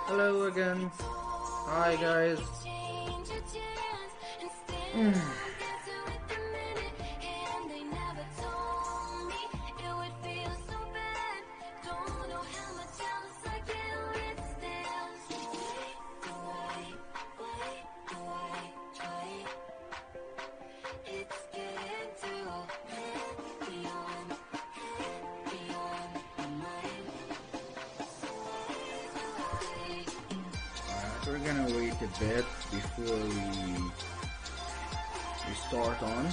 Hello again. Hi guys. Mm. We're gonna wait a bit before we start on.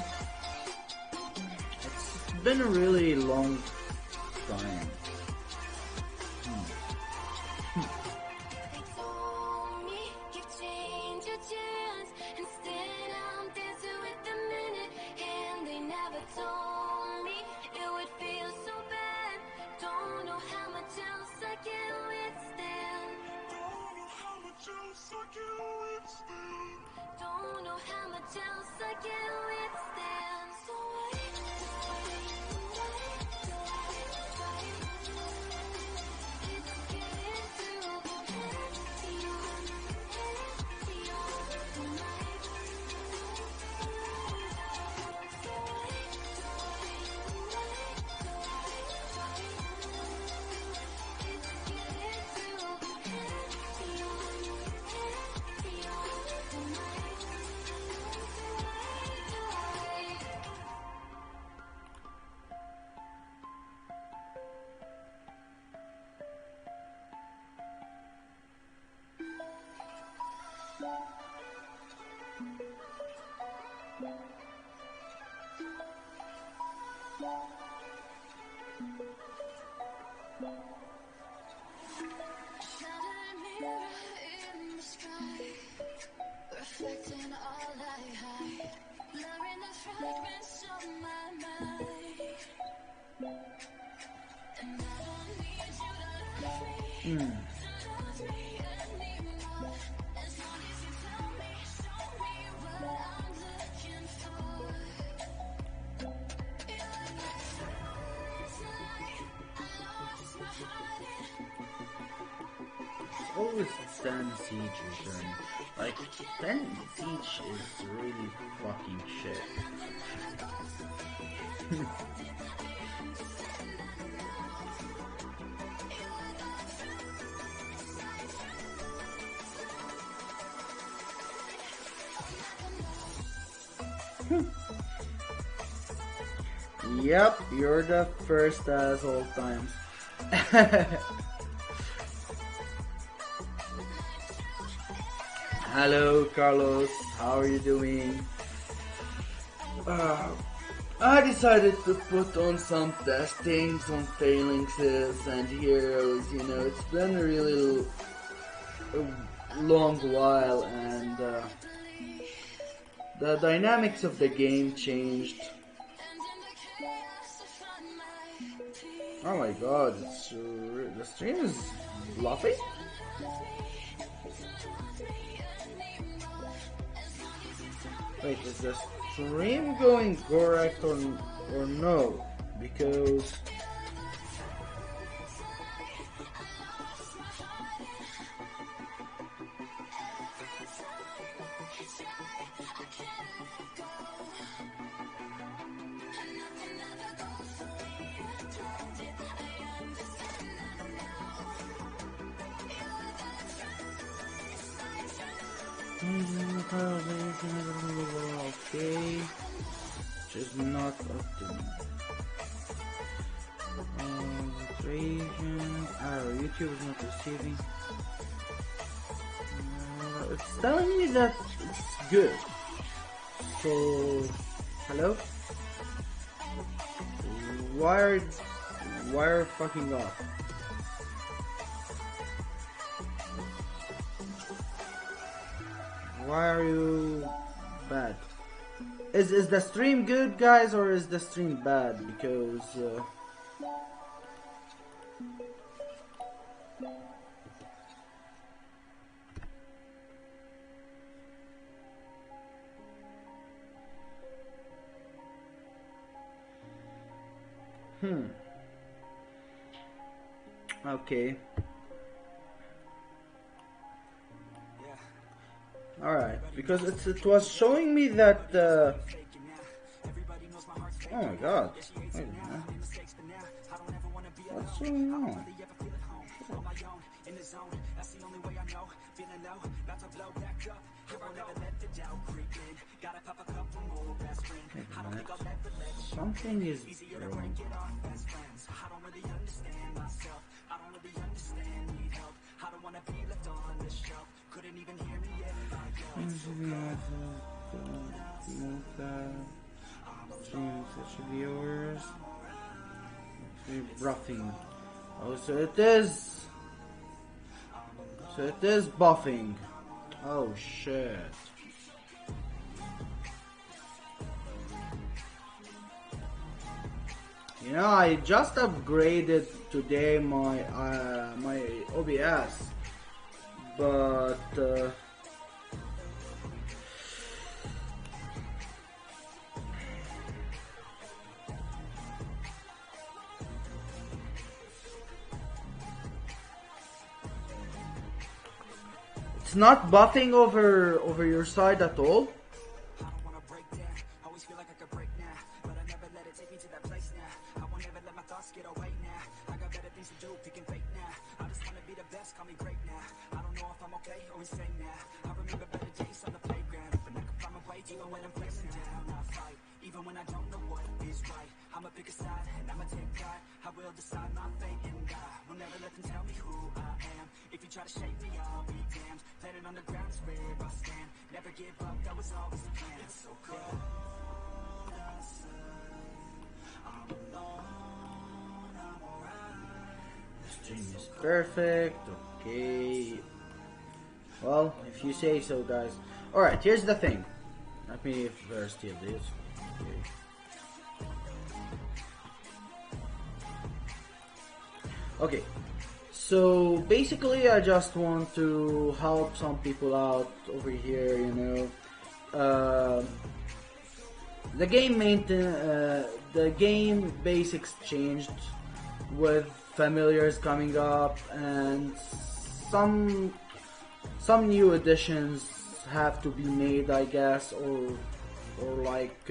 It's been a really long time. Always Stand Siege return. Like, Stand Siege is really fucking shit. Yep, you're the first as all times. Hello, Carlos. How are you doing? I decided to put on some testing, some phalanxes and heroes. You know, it's been a really long while, and the dynamics of the game changed. Oh my god, the stream is bluffing? Wait, is the stream going correct or no? Because okay, just not optimal. YouTube is not receiving. It's telling me that it's good. So, hello? Why are fucking off? Why are you bad? Is the stream good, guys, or is the stream bad? Because okay. Alright, because it was showing me that oh my god. Wait a minute. What's going on? Wait a minute. Something is wrong. Viewers. Buffing. Oh, so it is. So it is buffing. Oh shit. You know, I just upgraded today my my OBS, but it's not buffing over your side at all. Stream is perfect. Okay. Well, if you say so, guys. Alright, here's the thing. Let me first steal this. Okay. Okay. So basically, I just want to help some people out over here. You know, the game basics changed with familiars coming up, and some new additions have to be made, I guess, or like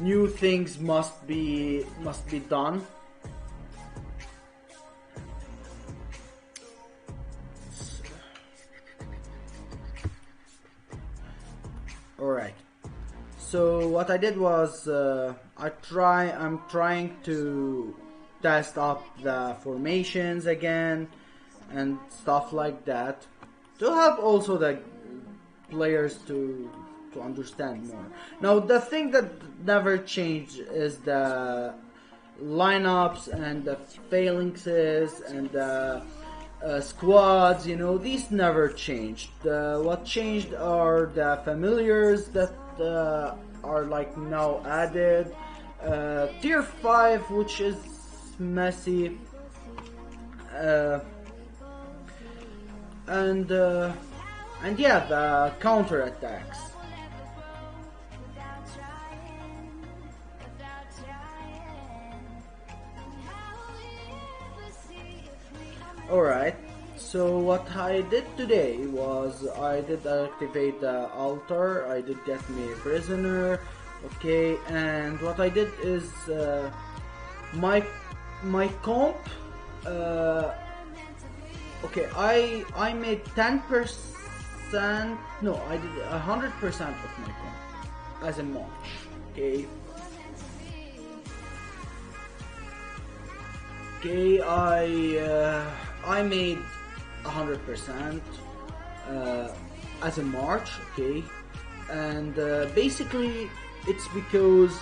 new things must be done. Alright, so what I did was I'm trying to test up the formations again and stuff like that, to help also the players to understand more. Now, the thing that never changed is the lineups and the phalanxes and the squads. You know, these never changed. What changed are the familiars that are like now added. Tier 5, which is messy, and yeah, the counter attacks. Alright, so what I did today was I did activate the altar, I did get me a prisoner, okay, and what I did is my comp, okay, I made 10%, no, I did 100% of my comp as a March, okay. Okay, I made 100% as a March, okay, and basically it's because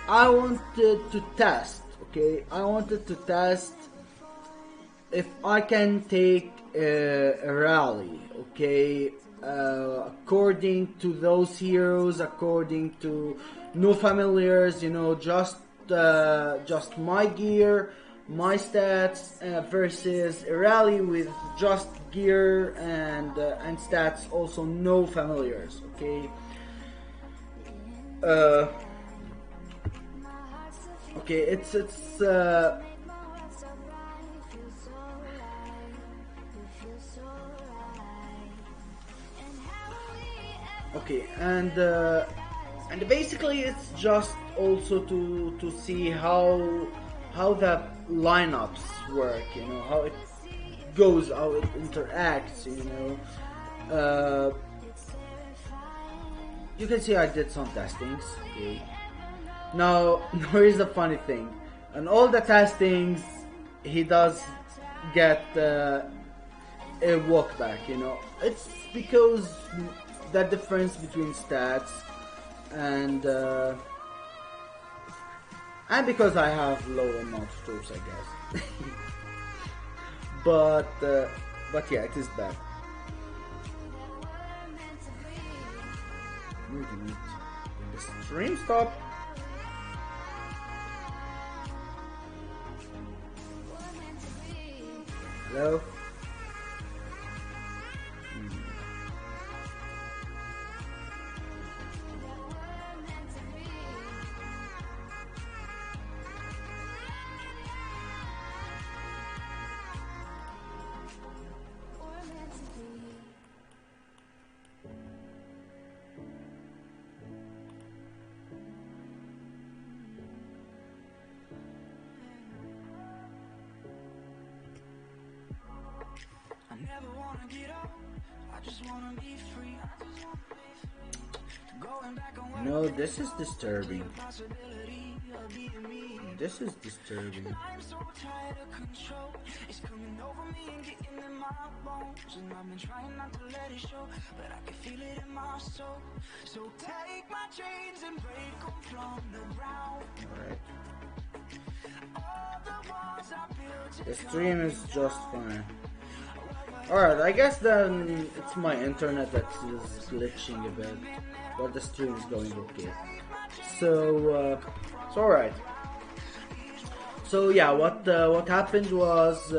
I wanted to test, okay, I wanted to test if I can take a rally, okay, according to those heroes, according to no familiars, you know, just my gear, my stats versus a rally with just gear and stats, also no familiars, okay. Okay, it's Okay, and basically it's just also to see how the lineups work, you know, how it goes, how it interacts, you know. You can see I did some testings. Okay. Now, here's the funny thing. On all the testings, he does get a walk back. You know, it's because the difference between stats and because I have low amount of troops, I guess. but uh, but yeah, it is bad. The stream stop. Hello. I never wanna get up. I just wanna be free. No, this is disturbing. This is disturbing. I'm so tired of control. It's coming over me and getting in my bones. And I've been trying not to let it show, but I can feel it in my soul. So take my chains and break them from the ground. Alright. The stream is just fine. Alright, I guess then it's my internet that is glitching a bit, but the stream is going okay. So it's alright. So yeah, what happened was,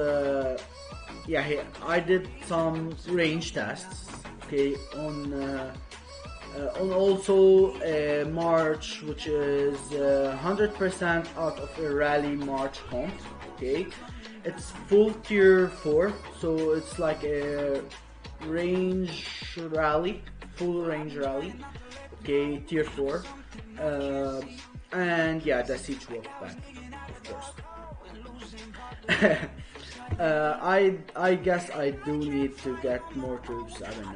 I did some range tests, okay, on also March, which is 100% out of a rally March comp, okay. It's full tier 4, so it's like a range rally, full range rally, okay, tier 4, and yeah, the siege walk back, of course. I guess I do need to get more troops, I don't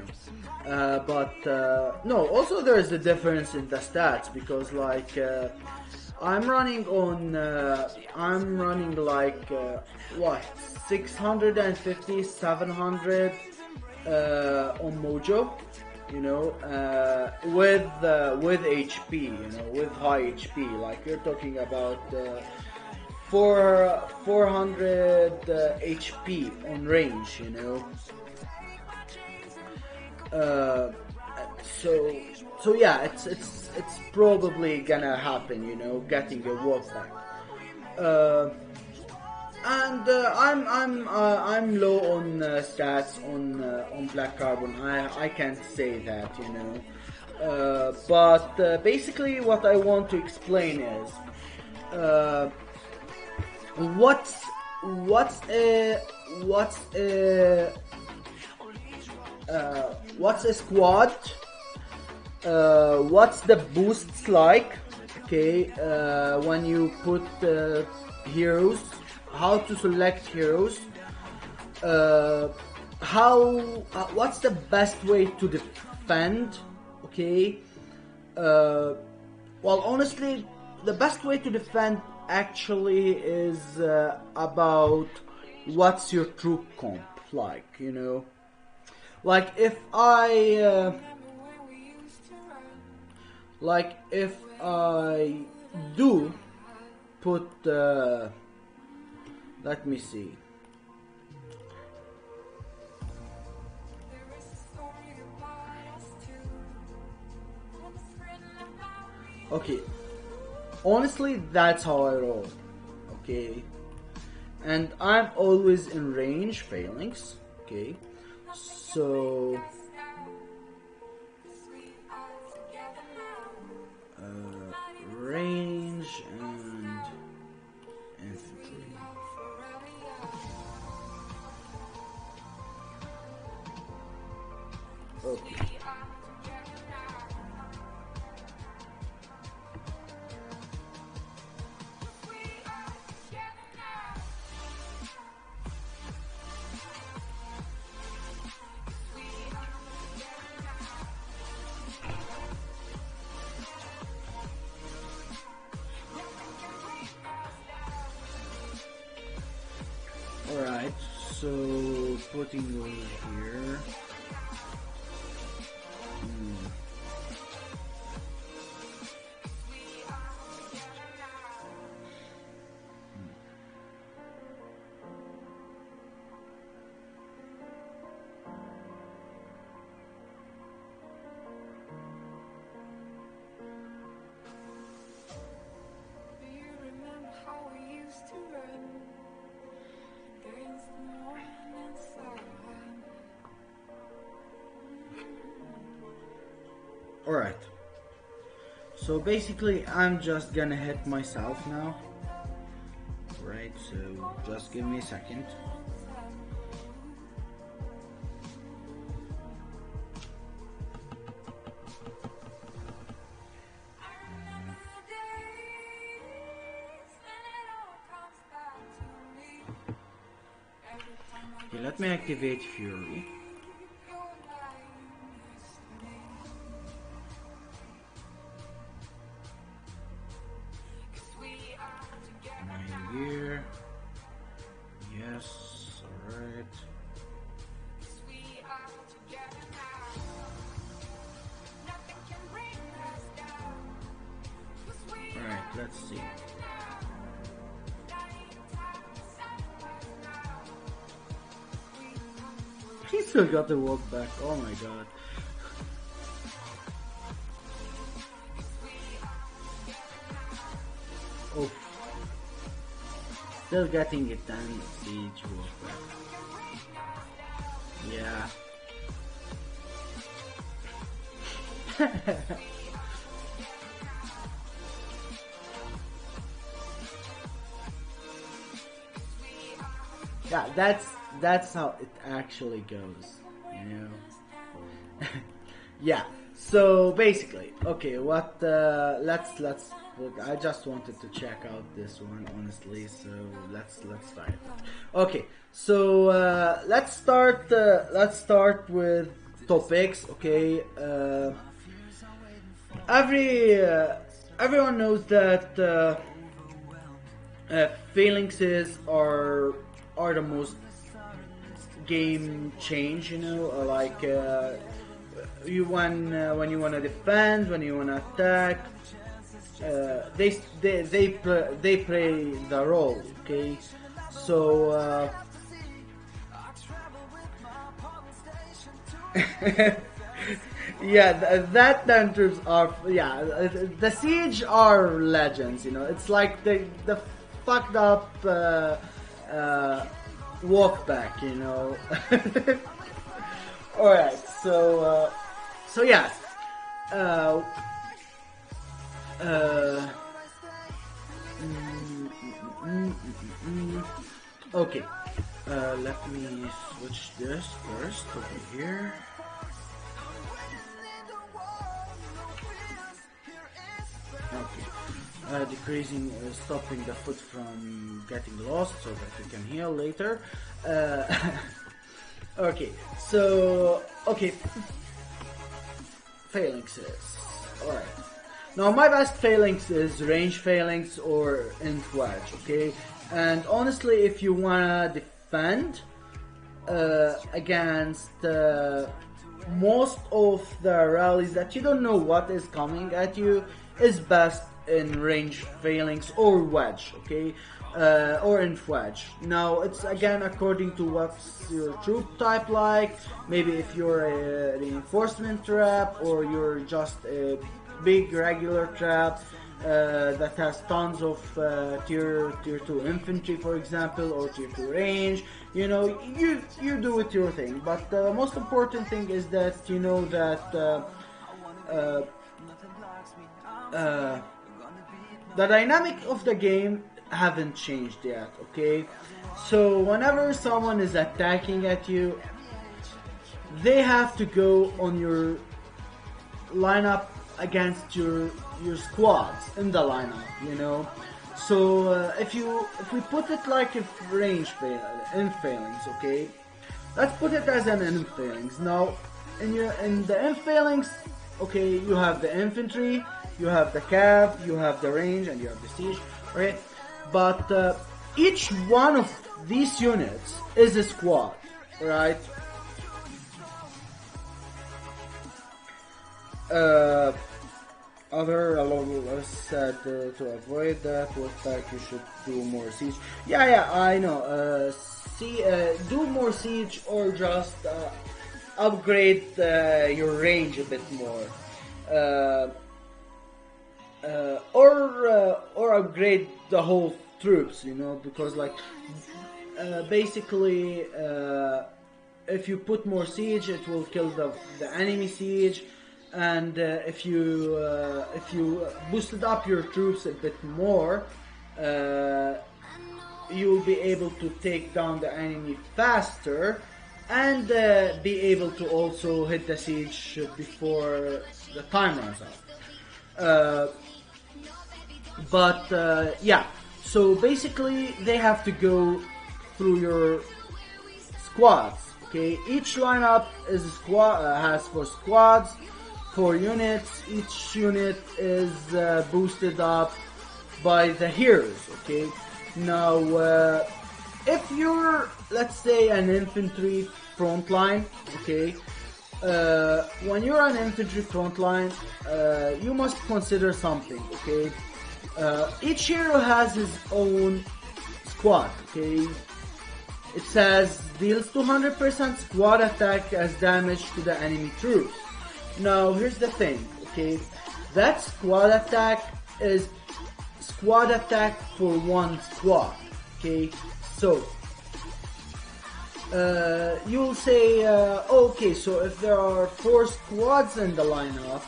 know. No, also there's a difference in the stats, because like I'm running like what, 650, 700 on Mojo, you know, with HP, you know, with high HP. Like you're talking about 400 HP on range, you know. So yeah, it's probably gonna happen, you know, getting a walk back. I'm low on stats on Black Carbon. I can't say that, you know. But basically, what I want to explain is what's a squad. What's the boosts like? Okay, when you put heroes, how to select heroes, what's the best way to defend? Okay, well, honestly, the best way to defend actually is about what's your troop comp like, you know. Like if I do put let me see. Okay, honestly, that's how I roll. Okay, and I'm always in range phalanx. Okay, so range and infantry. Okay. So putting over here. Alright, so basically I'm just gonna hit myself now. Right, so just give me a second. Okay, let me activate Fury. Here. Yes, alright. Alright, let's see. He still got the walk back, oh my god. Oh. Still getting it done, Siege walk back. Yeah. Yeah, that's how it actually goes, you know. Yeah. So basically, okay, what let's I just wanted to check out this one honestly, so let's try it. Okay, so let's start with topics. Okay, everyone knows that phalanxes are the most game change, you know, like you when you want to defend, when you want to attack, they play the role. Okay, so yeah, that Tantrums are, yeah, the Siege are legends, you know. It's like the fucked up walk back, you know. Alright, so yeah. Okay, let me switch this first over here. Okay, decreasing, stopping the foot from getting lost so that you can heal later. Okay, so, okay, phalanxes, alright. Now my best phalanx is range phalanx or inf wedge, okay? And honestly, if you wanna defend against most of the rallies that you don't know what is coming at you, is best in range phalanx or wedge, okay? Or inf wedge. Now it's again according to what's your troop type like. Maybe if you're a reinforcement trap or you're just a big regular trap that has tons of tier 2 infantry, for example, or tier 2 range. You know, you do it your thing. But the most important thing is that you know that the dynamic of the game haven't changed yet, okay? So whenever someone is attacking at you, they have to go on your lineup against your squads in the lineup, you know. So if we put it like a range in phalanx, okay? Let's put it as an in phalanx. Now in the in phalanx, okay, you have the infantry, you have the cav, you have the range, and you have the siege, right? But each one of these units is a squad, right? Other along said to avoid that, what fact you should do more siege. Yeah, I know. Do more siege or just upgrade your range a bit more, or upgrade the whole troops. You know, because like basically, if you put more siege, it will kill the enemy siege. And if you boosted up your troops a bit more, you'll be able to take down the enemy faster, and be able to also hit the siege before the time runs out. Yeah, so basically they have to go through your squads. Okay, each lineup is a squad, has 4 squads. 4 units. Each unit is boosted up by the heroes. Okay. Now, if you're, let's say, an infantry frontline, okay, when you're an infantry frontline, you must consider something. Okay, each hero has his own squad. Okay, it says deals 200% squad attack as damage to the enemy troops. Now, here's the thing, okay? That squad attack is squad attack for one squad, okay? So, you'll say, okay, so if there are 4 squads in the lineup,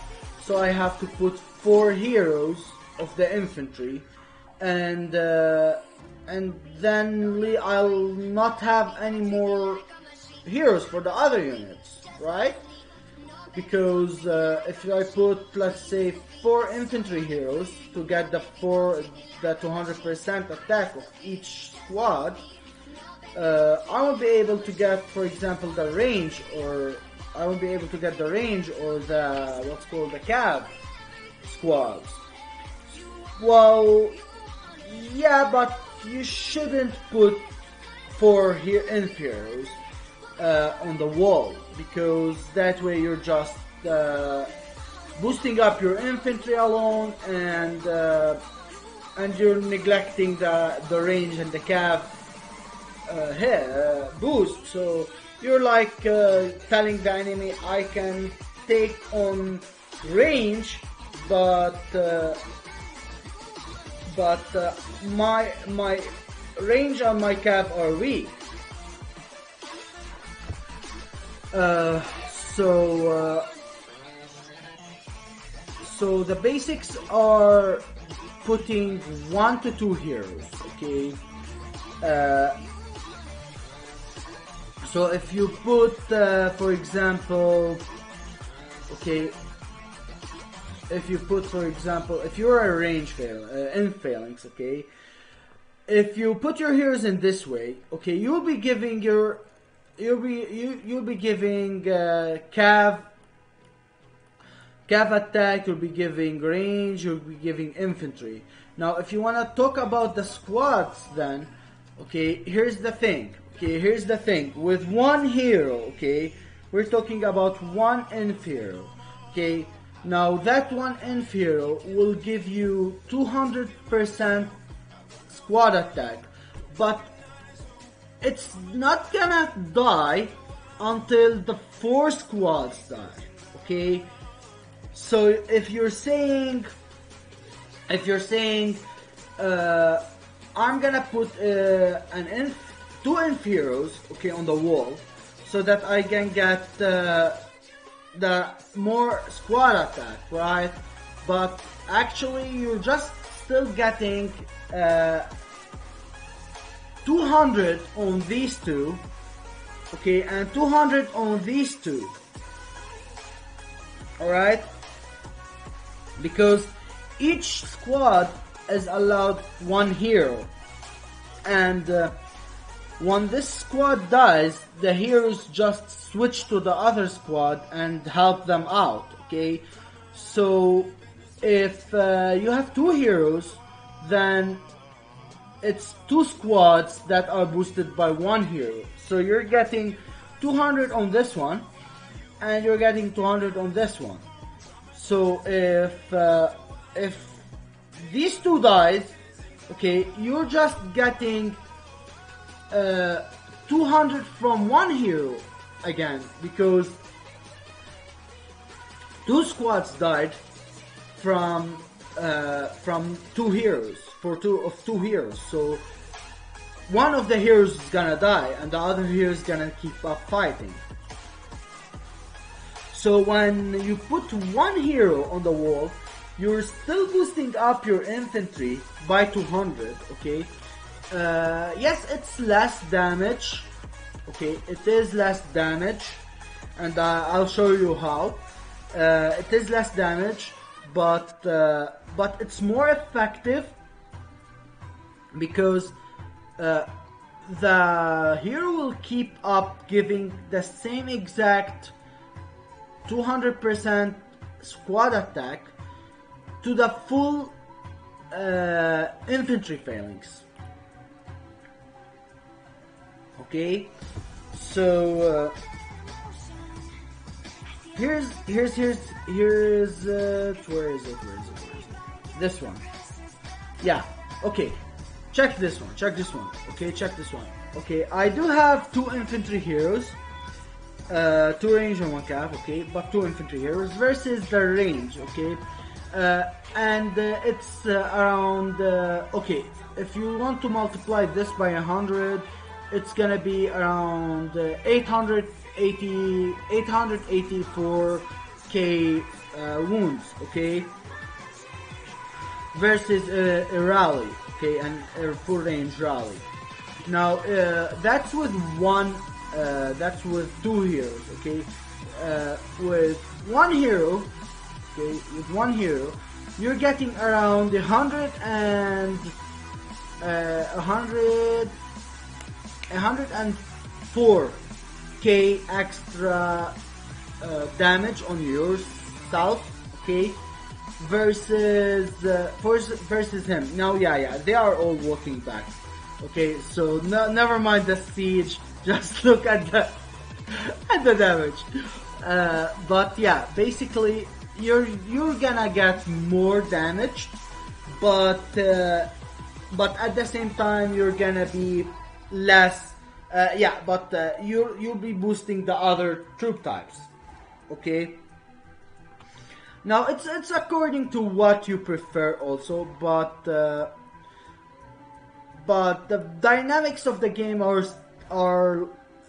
so I have to put 4 heroes of the infantry, and then I'll not have any more heroes for the other units, right? Because if I put, let's say, 4 infantry heroes to get the 200% attack of each squad, I will be able to get, for example, the range, or I will be able to get the range or the what's called the cav squads. Well, yeah, but you shouldn't put 4 inf heroes on the wall, because that way you're just boosting up your infantry alone, and you're neglecting the range and the cav boost. So you're like telling the enemy, I can take on range, but my range and my cav are weak. So the basics are putting 1 to 2 heroes, okay? So if you put, for example, okay, if you're a range phalanx, okay, if you put your heroes in this way, okay, you'll be giving cav attack, you'll be giving range, you'll be giving infantry. Now, if you want to talk about the squads, then, okay, here's the thing. With 1 hero, okay, we're talking about 1 inf hero. Okay, now that 1 inf hero will give you 200% squad attack, but it's not gonna die until the 4 squads die. Okay, so if you're saying I'm gonna put 2 inf heroes, okay, on the wall, so that I can get the more squad attack, right? But actually you're just still getting 200 on these 2, okay, and 200 on these 2. Alright? Because each squad is allowed 1 hero, and when this squad dies, the heroes just switch to the other squad and help them out, okay? So if you have 2 heroes, then it's two squads that are boosted by one hero. So you're getting 200 on this one, and you're getting 200 on this one. So if these two dies, okay, you're just getting 200 from one hero again, because two squads died from two heroes, two heroes. So one of the heroes is gonna die and the other hero is gonna keep up fighting. So when you put one hero on the wall, you're still boosting up your infantry by 200, okay? Yes, it's less damage, okay? It is less damage, and I'll show you how. It is less damage, but it's more effective because the hero will keep up giving the same exact 200% squad attack to the full infantry phalanx. Okay, so here's where is it? This one. Yeah. Okay. Check this one. Okay, check this one. Okay, I do have two infantry heroes. Two range and one cap, okay, but two infantry heroes versus the range, okay, and it's around, okay, if you want to multiply this by 100, it's gonna be around 884k wounds, okay, versus a rally, okay, and a full range rally. Now that's with one. That's with two heroes, okay? With one hero, okay, you're getting around 104k extra damage on yourself, okay? Versus him. Now, yeah, they are all walking back. Okay, so never mind the siege. Just look at the damage. But yeah, basically you're gonna get more damage, but at the same time you're gonna be less. You'll be boosting the other troop types. Okay. Now it's according to what you prefer also, but the dynamics of the game are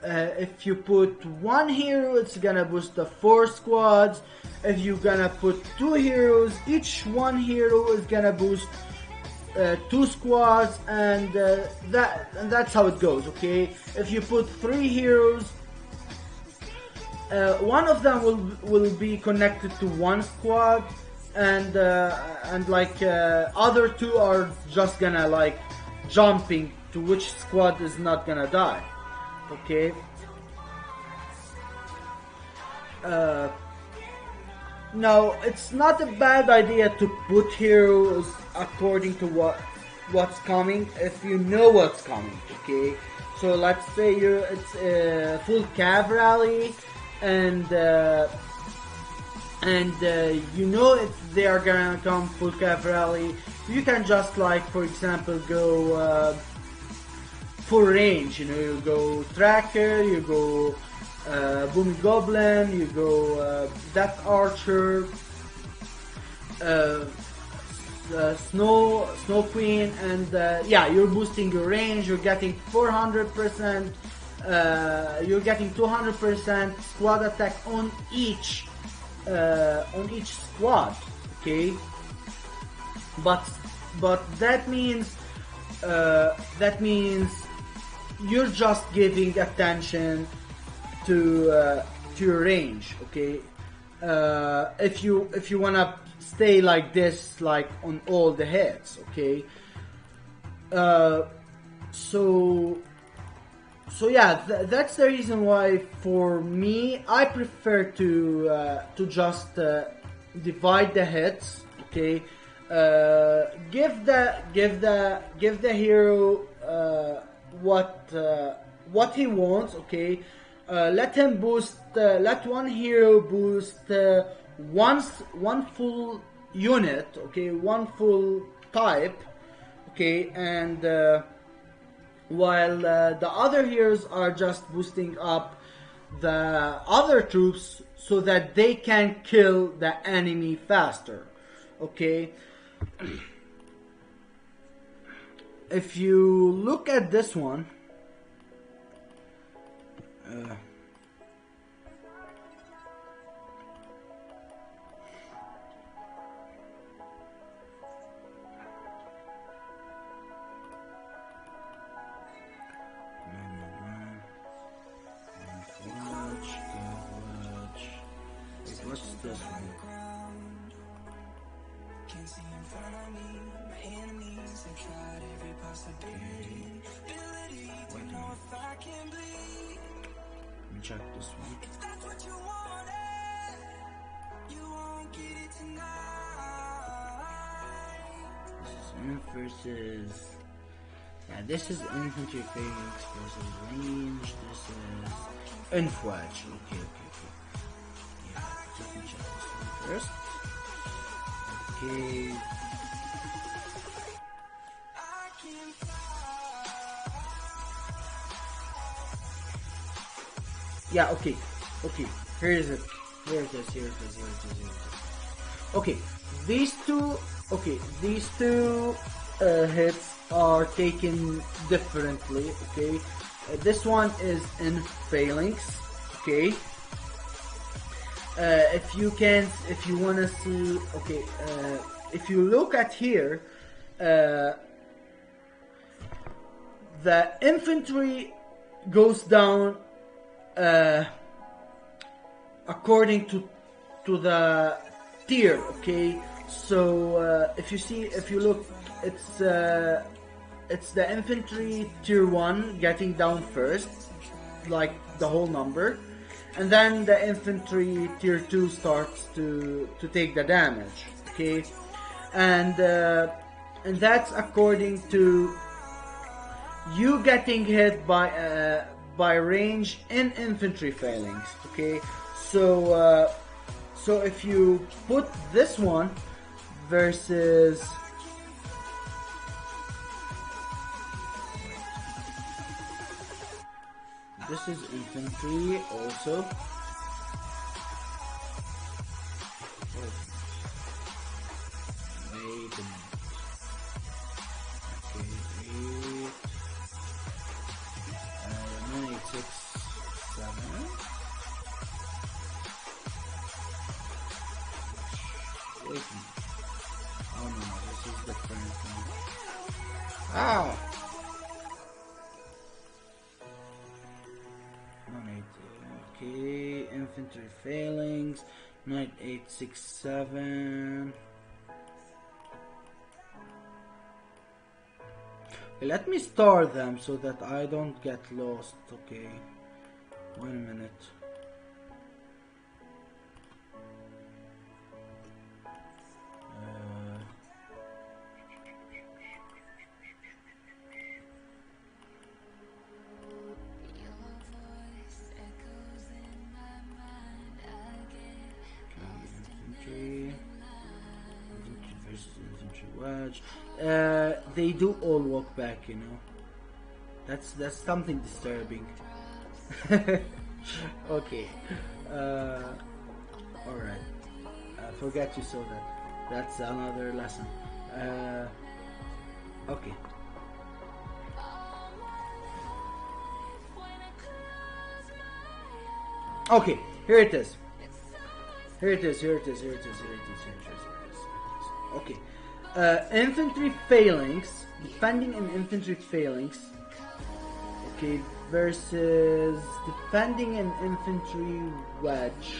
if you put one hero, it's gonna boost the 4 squads. If you're gonna put 2 heroes, each one hero is gonna boost 2 squads, and that's how it goes. Okay, if you put 3 heroes, one of them will be connected to one squad, and other 2 are just gonna like jumping to which squad is not gonna die. Okay. Now it's not a bad idea to put heroes according to what's coming if you know what's coming. Okay. So let's say it's a full cav rally, and you know if they are gonna come full cav rally, you can just like, for example, go full range. You know, you go tracker, you go booming goblin, you go death archer, snow queen, and you're boosting your range. You're getting 400%. You're getting 200% squad attack on each squad. Okay, but that means you're just giving attention to your range. Okay, if you wanna stay like this, like on all the hits. Okay, so yeah, that's the reason why for me I prefer to just divide the hits. Okay, Give the hero what he wants. Okay, let him boost. Let one hero boost one full unit. Okay, one full type. Okay, and while the other heroes are just boosting up the other troops so that they can kill the enemy faster. Okay, if you look at this one, what's this one? Let me check this one. This is versus. Yeah, this is infantry phalanx versus range. This is infantry. Okay. Yeah, let me check this one first. Okay. Yeah, okay. Here it is. Okay, these two hits are taken differently. Okay, this one is in phalanx. Okay, if you wanna see, okay, if you look at here, the infantry goes down according to the tier. Okay, so if you look, it's the infantry tier 1 getting down first, like the whole number, and then the infantry tier 2 starts to take the damage. Okay, and that's according to you getting hit by range in infantry phalanx. Okay, so if you put this one versus this is infantry also. Wait a minute. Okay, 9, 6, 7. Wait a minute. Oh no, this is different. Ah! Okay, infantry phalanx, knight 8, 6, 7. Okay, let me star them so that I don't get lost. Okay, 1 minute. They do all walk back, you know. That's something disturbing. Okay. Alright. Forget you saw that. That's another lesson. Okay. Okay, here it is. Okay. Infantry phalanx, defending an infantry phalanx. Okay, versus defending an infantry wedge.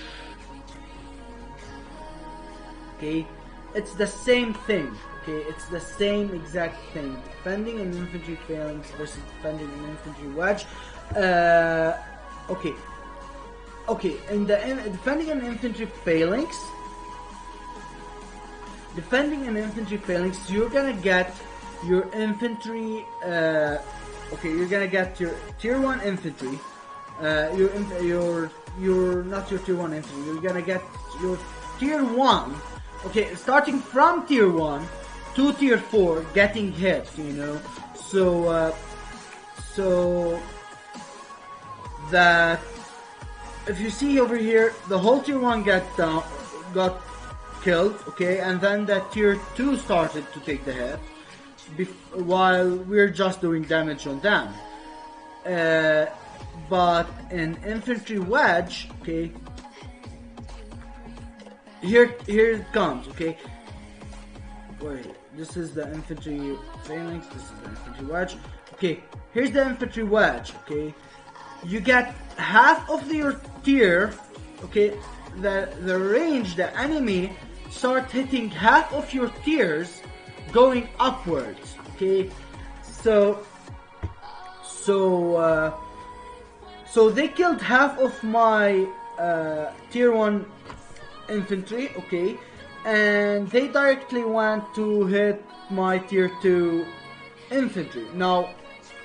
Okay, it's the same thing. Okay, it's the same exact thing. Defending an infantry phalanx versus defending an infantry wedge. Okay, in the defending an infantry phalanx, defending an infantry phalanx, you're gonna get your infantry. Okay, you're gonna get your tier 1 infantry. Your not your tier 1 infantry. You're gonna get your tier 1. Okay, starting from tier 1 to tier 4, getting hit. You know, so that if you see over here, the whole tier 1 got killed, okay, and then the tier 2 started to take the hit, while we're just doing damage on them. But in infantry wedge, okay, here it comes, okay. Wait, this is the infantry phalanx, this is the infantry wedge. Okay, here's the infantry wedge, okay. You get half of your tier, okay, the range, the enemy start hitting half of your tiers going upwards, okay. So they killed half of my tier 1 infantry, okay, and they directly went to hit my tier 2 infantry. Now,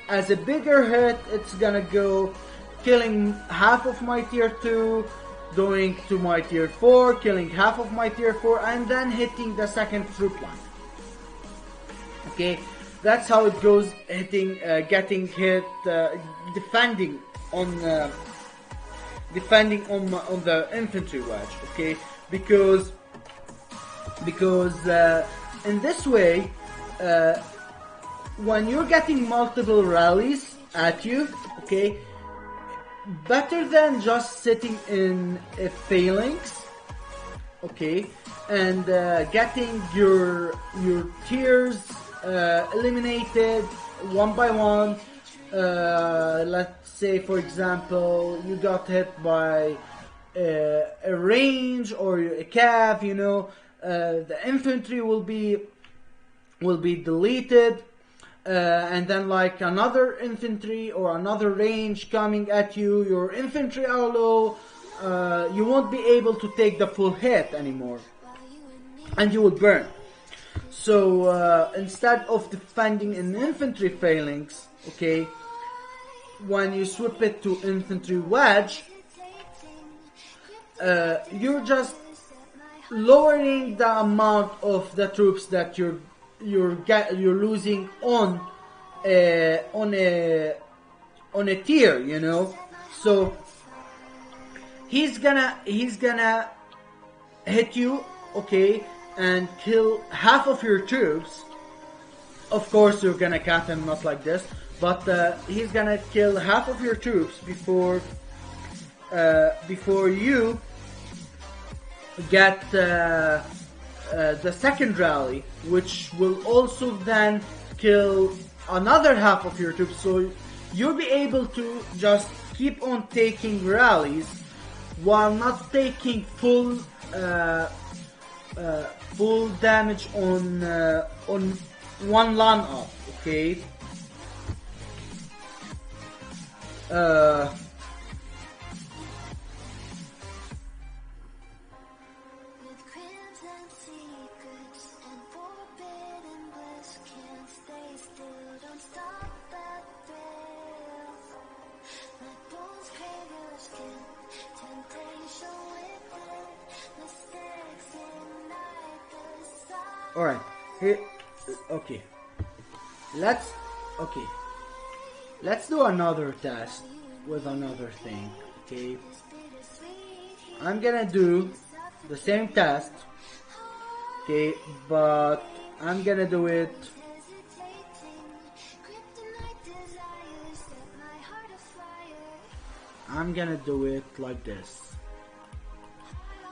as a bigger hit, it's gonna go killing half of my tier 2, going to my tier 4, killing half of my tier 4, and then hitting the second troop line. Okay, that's how it goes, hitting, getting hit, defending on the infantry wedge. Okay, because in this way, when you're getting multiple rallies at you, okay, better than just sitting in a phalanx, okay, and getting your tiers eliminated one by one. Let's say, for example, you got hit by a range or a cav, you know, the infantry will be deleted. And then like another infantry or another range coming at you, your infantry are low, you won't be able to take the full hit anymore, and you will burn. So instead of defending an infantry phalanx, okay, when you swap it to infantry wedge, you're just lowering the amount of the troops that you're losing on a tier, you know. So he's gonna hit you, okay, and kill half of your troops. Of course, you're gonna cap him, not like this, but he's gonna kill half of your troops before you get the second rally, which will also then kill another half of your troops. So you'll be able to just keep on taking rallies while not taking full damage on one line up. Okay. Alright, here, okay, let's do another test with another thing, okay. I'm gonna do the same test, okay, but I'm gonna do it like this.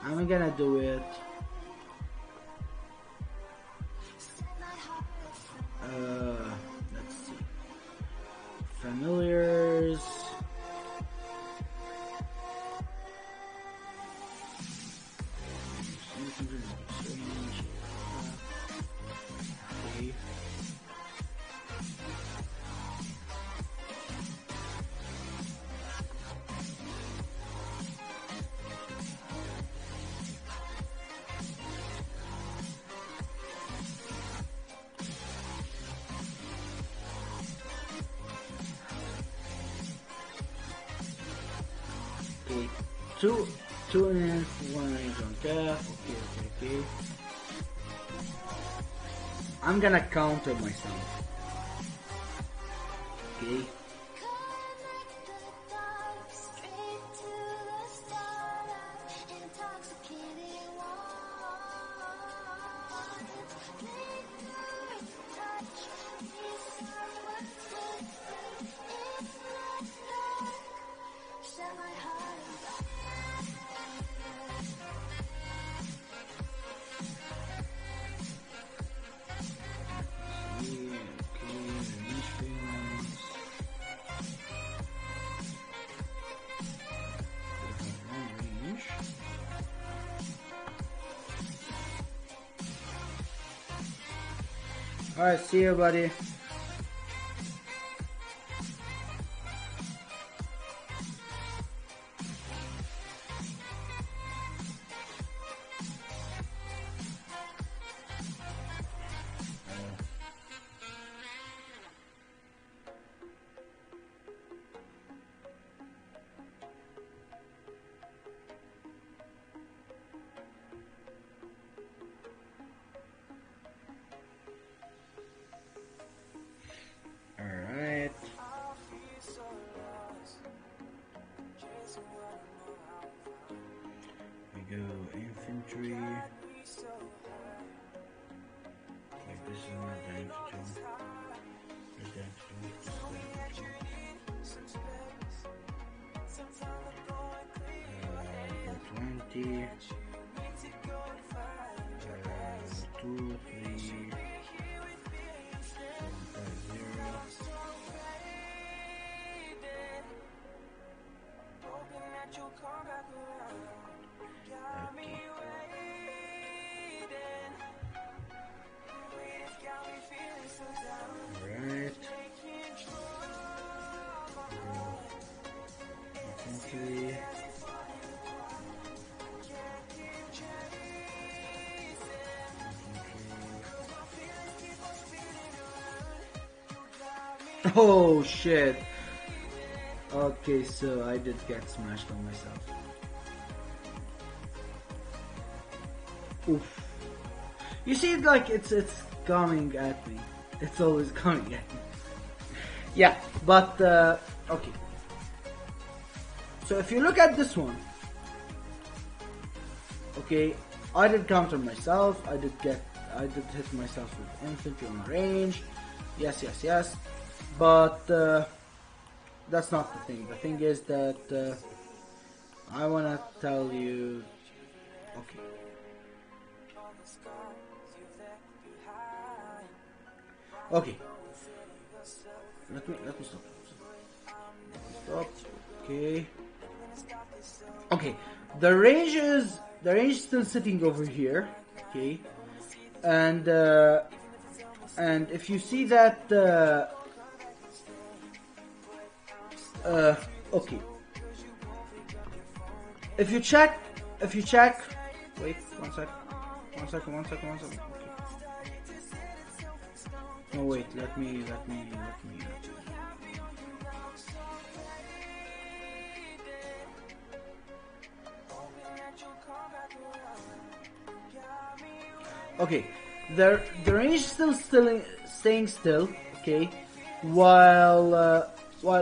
I'm gonna do it let's see, familiars, okay. two in, one range on calf. Okay. I'm gonna counter myself. Okay. Alright, see you, buddy. Alright. We go infantry. Like this is not the infantry. Where's the infantry? 20. 2, 3. 7, 5, 0. Alright. Infantry. Oh shit. Okay, so I did get smashed on myself. Oof. You see, like it's coming at me. It's always coming at me. Yeah, but okay. So if you look at this one, okay, I did counter myself. I did hit myself with infantry on range. Yes. But that's not the thing. The thing is that I wanna tell you. Okay. Okay. Let me stop. Stop. Okay. Okay. The range is still sitting over here. Okay. And if you see that. Okay. If you check. Wait. One second. Okay. No, wait, let me. Okay, the range is still staying still. Okay, while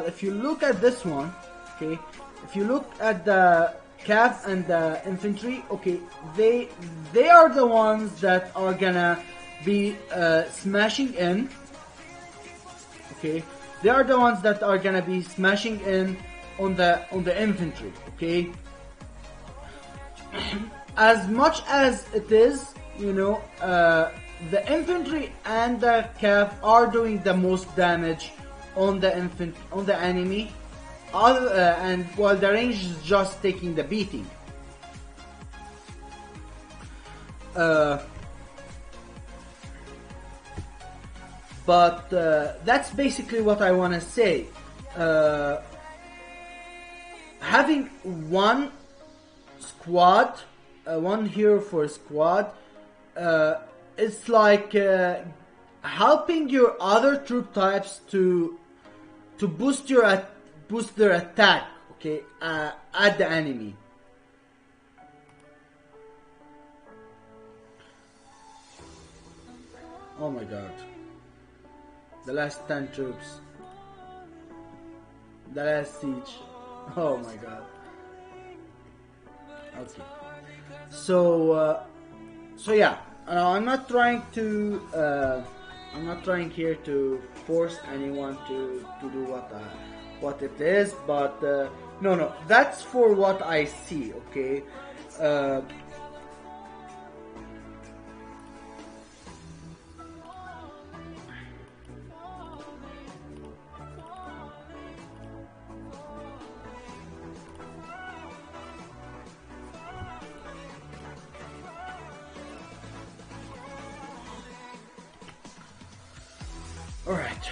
if you look at this one, okay, if you look at the cav and the infantry, okay, they are the ones that are gonna be smashing in. Okay, they are the ones that are gonna be smashing in on the infantry. Okay, as much as it is, the infantry and the cav are doing the most damage on the enemy, and while the range is just taking the beating. But that's basically what I want to say. Having one squad, one hero for a squad, it's like helping your other troop types to boost their attack. Okay, at the enemy. Oh my god. The last 10 troops. The last siege. Oh my god. Okay. So yeah. I'm not trying to. I'm not trying here to force anyone to do what it is, but no. That's for what I see. Okay. All right.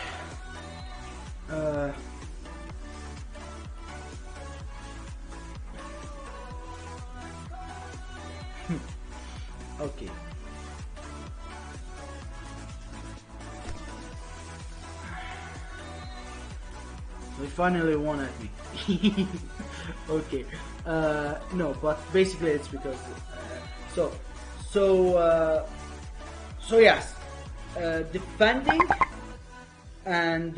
Okay. They finally won at me. Okay. No, but basically it's because so yes, defending and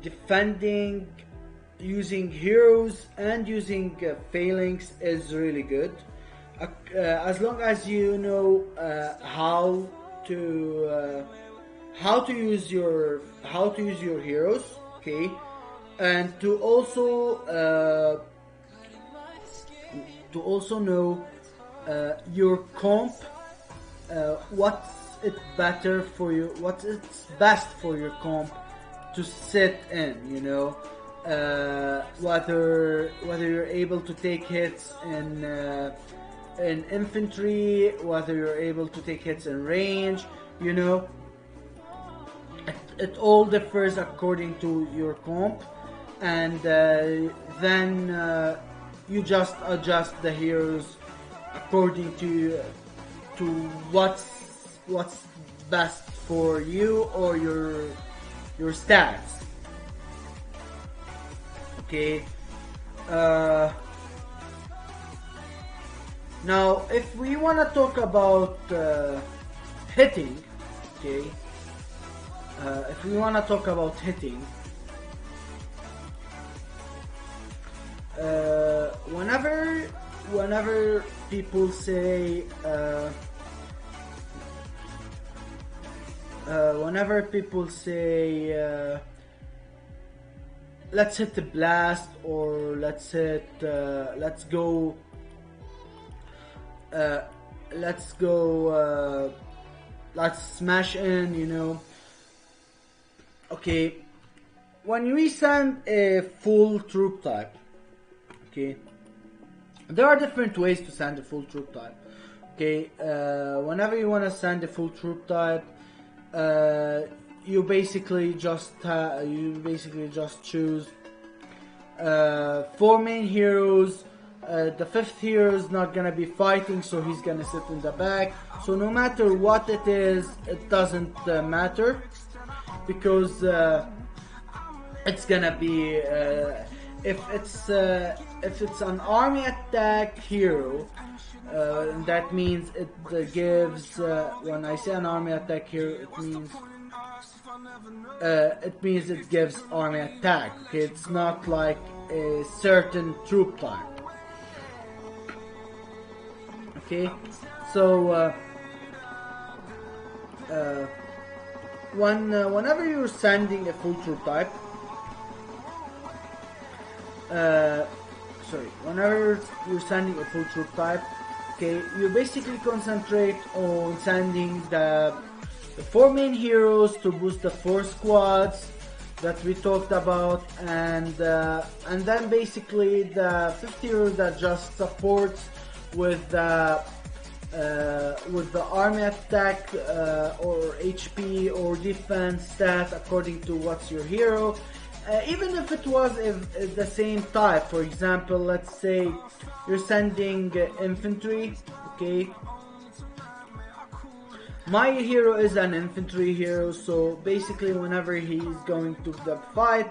defending using heroes and using phalanx is really good, as long as you know how to use your heroes, okay, and to also know your comp, what's it better for you, what's it's best for your comp to sit in, you know, whether you're able to take hits in infantry, whether you're able to take hits in range, you know, it all differs according to your comp, and then you just adjust the heroes according to what's best for you or your stats. Okay. Now, if we want to talk about hitting, okay. If we want to talk about hitting, whenever people say let's hit the blast, or let's smash in, you know. Okay, when we send a full troop type, okay, there are different ways to send a full troop type. Okay, whenever you want to send a full troop type, you basically just choose 4 main heroes. The 5th hero is not gonna be fighting, so he's gonna sit in the back. So no matter what it is, it doesn't matter, because it's gonna be if it's an army attack hero, that means it gives when I say an army attack hero, it means it gives army attack. Okay, it's not like a certain troop type. Okay, so whenever you're sending a full troop type, whenever you're sending a full troop type, okay, you basically concentrate on sending the 4 main heroes to boost the 4 squads that we talked about, and then basically the 5th hero that just supports with the army attack or HP or defense stat according to what's your hero. Even if it was the same type, for example, let's say you're sending infantry, okay. My hero is an infantry hero, so basically whenever he's going to the fight,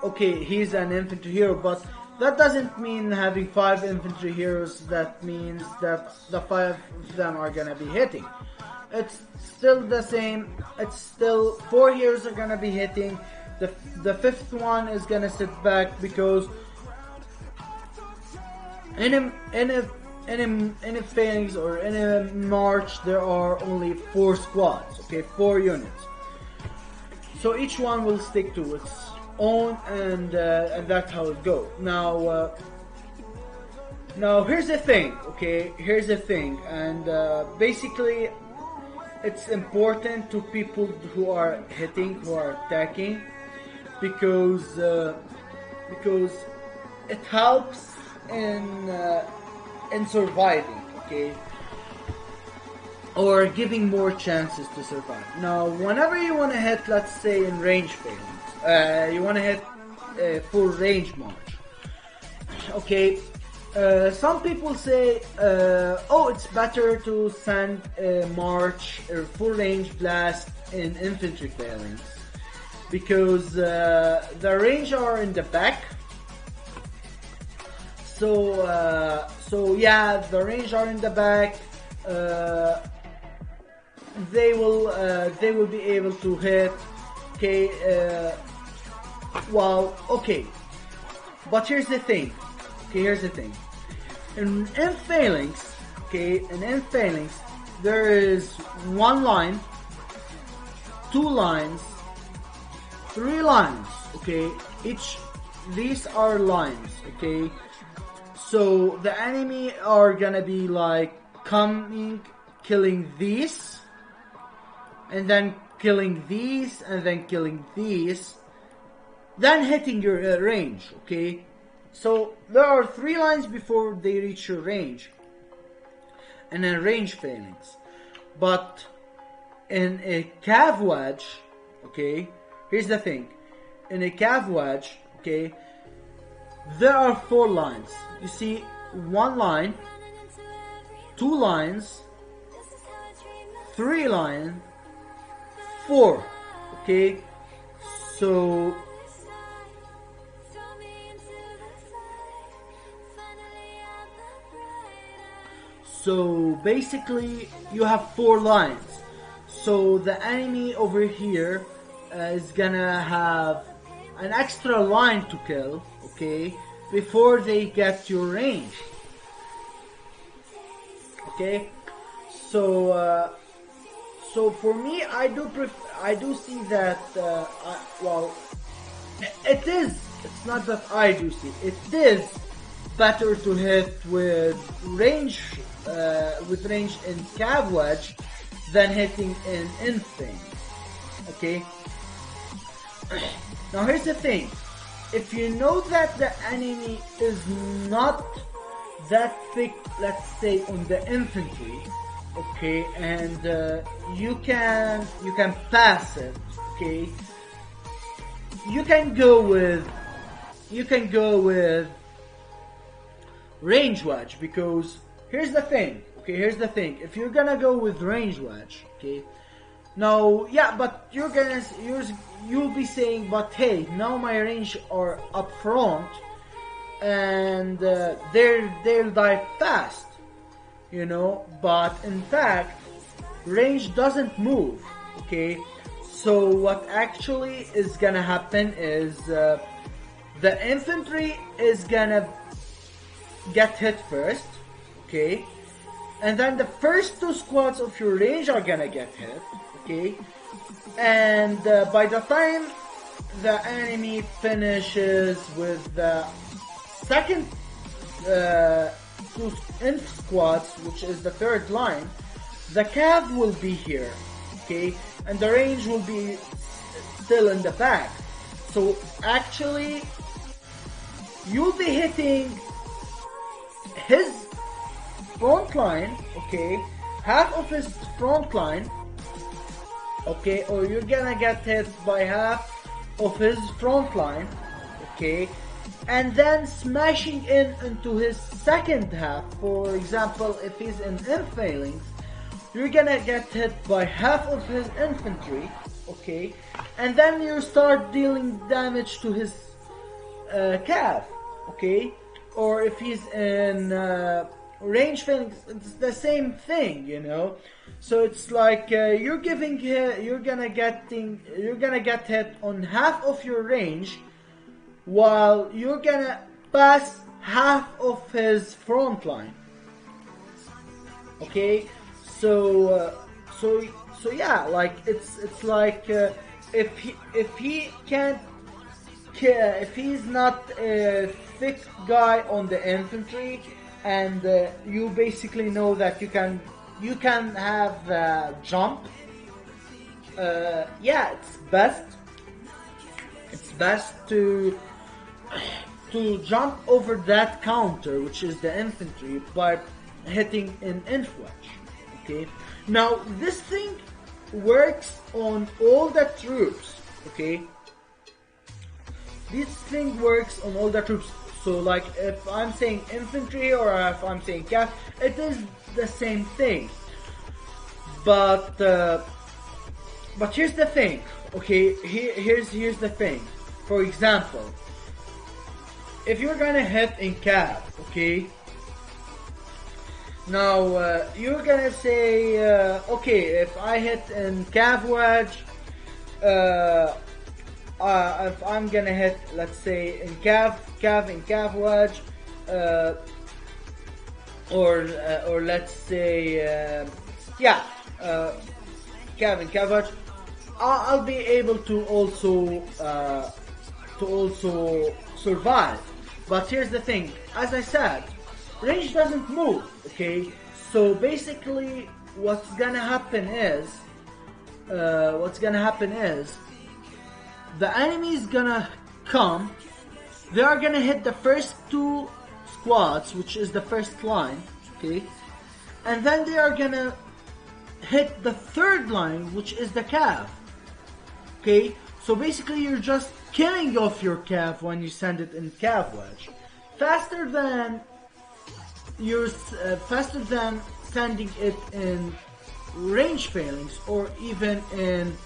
okay, he's an infantry hero, but that doesn't mean having 5 infantry heroes. That means that the 5 of them are gonna be hitting. It's still the same. It's still 4 heroes are gonna be hitting. The 5th one is gonna sit back because in a phalanx or in a march there are only 4 squads. Okay, 4 units. So each one will stick to its own, and that's how it goes. Now here's the thing. Okay, here's the thing, and basically, it's important to people who are hitting, who are attacking, because it helps in surviving. Okay. Or giving more chances to survive. Now, whenever you want to hit, let's say in range phalanx, you want to hit full range march. Okay, some people say, oh, it's better to send a march or full range blast in infantry phalanx because the range are in the back. So yeah, the range are in the back. They will be able to hit. Okay, well, okay, but here's the thing. Okay, here's the thing. In phalanx, okay, in phalanx, there is 1 line, 2 lines, 3 lines. Okay, these are lines. Okay, so the enemy are gonna be like coming, killing these, and then killing these, and then killing these, then hitting your range. Okay, so there are 3 lines before they reach your range, and then range phalanx. But in a cav wedge, okay, here's the thing. In a cav wedge, okay, there are 4 lines. You see, 1 line, 2 lines, 3 lines, 4. Okay, so basically you have 4 lines. So the enemy over here is gonna have an extra line to kill. Okay, before they get your range. Okay, so for me, I do see that. Well, it's not that I do see. It is better to hit with range in cav wedge than hitting in infing. Okay. Now here's the thing. If you know that the enemy is not that thick, let's say on the infantry, okay, and you can pass it, okay, you can go with range wedge, because here's the thing. Okay, here's the thing. If you're gonna go with range wedge, okay, now yeah, but you'll be saying, but hey, now my range are up front, and they'll die fast, you know. But in fact, range doesn't move. Okay, so what actually is gonna happen is the infantry is gonna get hit first, okay, and then the first 2 squads of your range are gonna get hit, okay, and by the time the enemy finishes with the second 2 inf squads, which is the 3rd line, the cav will be here, okay, and the range will be still in the back. So actually, you'll be hitting his front line, okay, half of his front line, okay, or you're gonna get hit by half of his front line, okay, and then smashing into his second half. For example, if he's in phalanx, you're gonna get hit by half of his infantry, okay, and then you start dealing damage to his cav, okay, or if he's in range failing, it's the same thing, you know. So it's like you're gonna get hit on half of your range, while you're gonna pass half of his front line. Okay, so yeah, like it's like if he can't, if he's not a thick guy on the infantry, and you basically know that you can have jump. Yeah, it's best to jump over that counter, which is the infantry, by hitting an infwedge. Okay, now this thing works on all the troops. Okay, this thing works on all the troops. So like if I'm saying infantry or if I'm saying cav, it is the same thing. But here's the thing. Okay, here's the thing. For example, if you're gonna hit in cav, okay. Now you're gonna say, okay, if I hit in cav wedge, if I'm gonna hit, let's say in cav wedge, or let's say yeah, cav and cav wedge, I'll be able to also survive. But here's the thing, as I said, range doesn't move. Okay, so basically what's gonna happen is the enemy is gonna come, they are gonna hit the first two squads, which is the first line, okay, and then they are gonna hit the third line, which is the cav. Okay, so basically you're just killing off your cav when you send it in cav wedge, faster than sending it in range failings or even in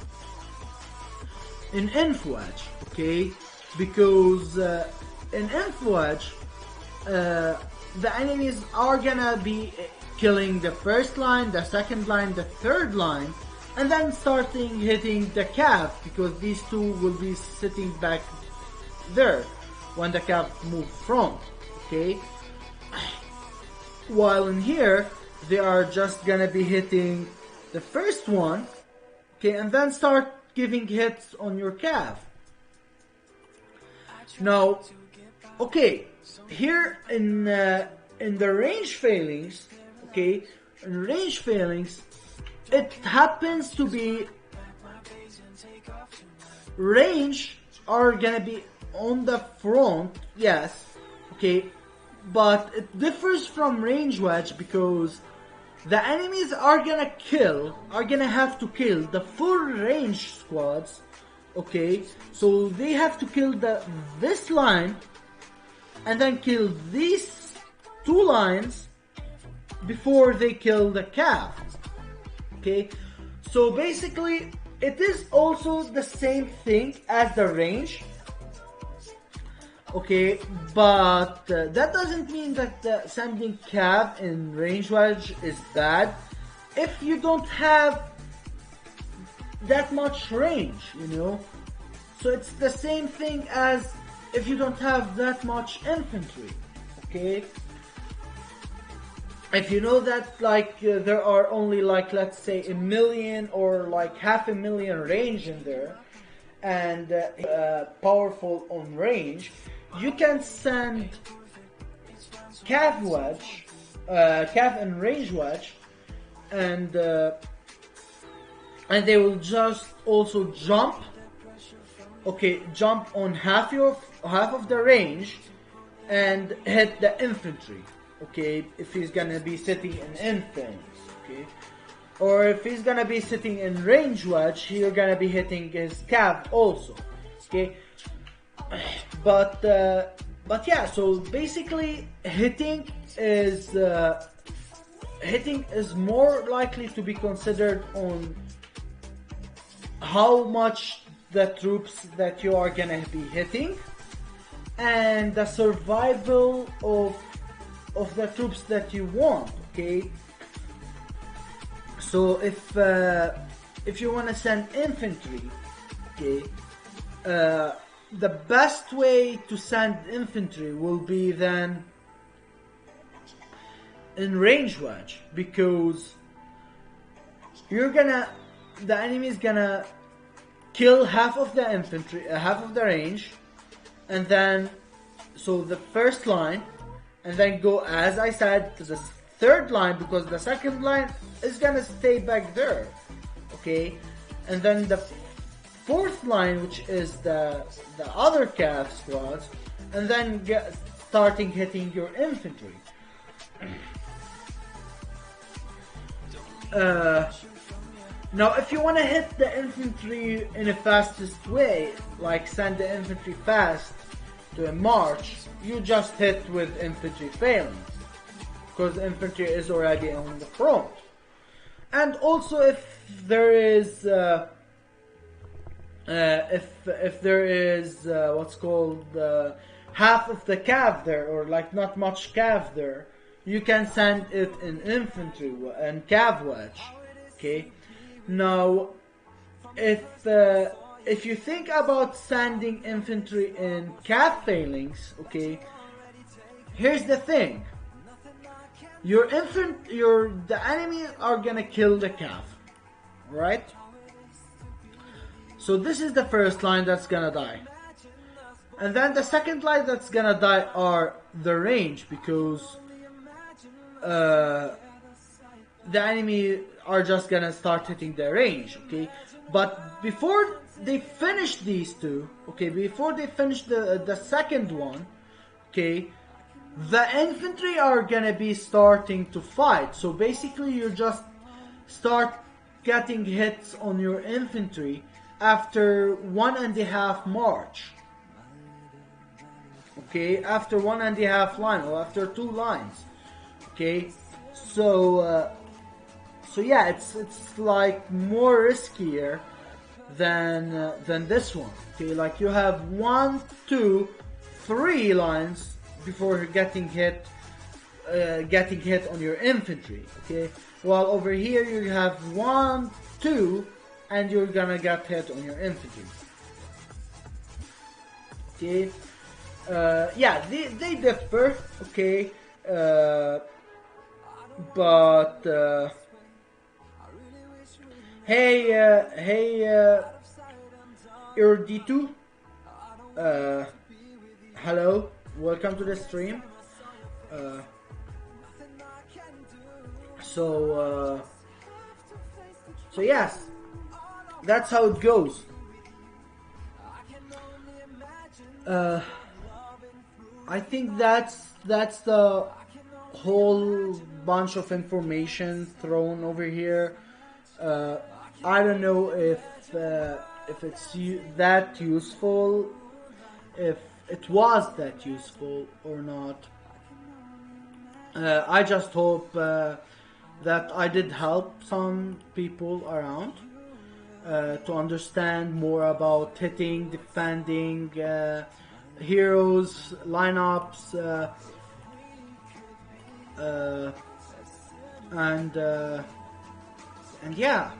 inf wedge. Okay, because in inf wedge the enemies are gonna be killing the first line, the second line, the third line, and then starting hitting the cav, because these two will be sitting back there when the cav move front. Okay, while in here they are just gonna be hitting the first one, okay, and then start giving hits on your cav. Now, okay, here in the range failings, okay, in range failings, it happens to be range are gonna be on the front, yes, okay, but it differs from range wedge because the enemies are gonna have to kill the full range squads. Okay, so they have to kill this line and then kill these two lines before they kill the cav. Okay, so basically it is also the same thing as the range. Okay, but that doesn't mean that sending cav in range wedge is bad if you don't have that much range, you know. So it's the same thing as if you don't have that much infantry. Okay, if you know that like there are only like, let's say, 1 million or like 500,000 range in there, and powerful on range, you can send cav wedge, cav and range wedge, and they will just also jump. Okay, jump on half of the range and hit the infantry. Okay, if he's gonna be sitting in infantry. Okay, or if he's gonna be sitting in range wedge, you're gonna be hitting his cav also. Okay, but yeah, so basically hitting is more likely to be considered on how much the troops that you are gonna be hitting, and the survival of the troops that you want. Okay, so if you want to send infantry, okay, the best way to send infantry will be then in range wedge, because the enemy is gonna kill half of the infantry, half of the range, and then so the first line, and then go, as I said, to the third line, because the second line is gonna stay back there, okay, and then the fourth line, which is the other cav squads, and then starting hitting your infantry. Now, if you want to hit the infantry in the fastest way, like send the infantry fast to a march, you just hit with infantry phalanx, because infantry is already on the front. And also, if there is if there is what's called half of the cav there, or like not much cav there, you can send it in infantry and cav wedge. Okay, now if you think about sending infantry in cav phalanx, okay, here's the thing: the enemy are gonna kill the cav, right? So this is the first line that's gonna die, and then the second line that's gonna die are the range, because the enemy are just gonna start hitting their range, okay? But before they finish these two, okay, before they finish the second one, okay, the infantry are gonna be starting to fight. So basically you just start getting hits on your infantry after 1.5 march. Okay, after 1.5 line, or after 2 lines. Okay, so yeah, it's like more riskier than this one. Okay, like you have 1, 2, 3 lines before getting hit on your infantry. Okay, while over here you have 1, 2, and you're gonna get hit on your infantry. Okay, yeah, they differ. Okay. But hey, D2, hello, welcome to the stream. So yes, that's how it goes. I think that's the whole bunch of information thrown over here. I don't know if it's that useful, if it was that useful or not. I just hope that I did help some people around to understand more about hitting, defending, heroes, lineups, and yeah,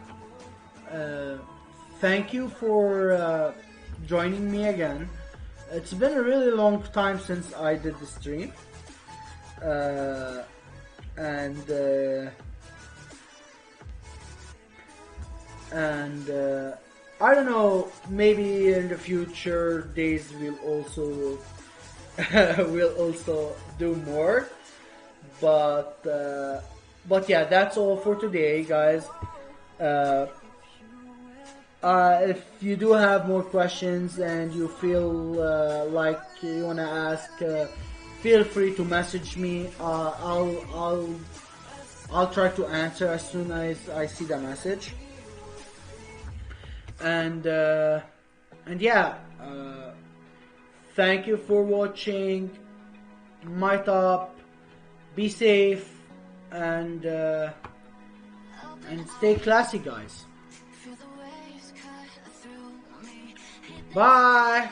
thank you for joining me again. It's been a really long time since I did the stream, and I don't know, maybe in the future days we'll also do more, but yeah, that's all for today, guys. If you do have more questions and you feel like you wanna ask, feel free to message me. I'll try to answer as soon as I see the message. And yeah, thank you for watching. Might up, be safe, and stay classy, guys. Bye.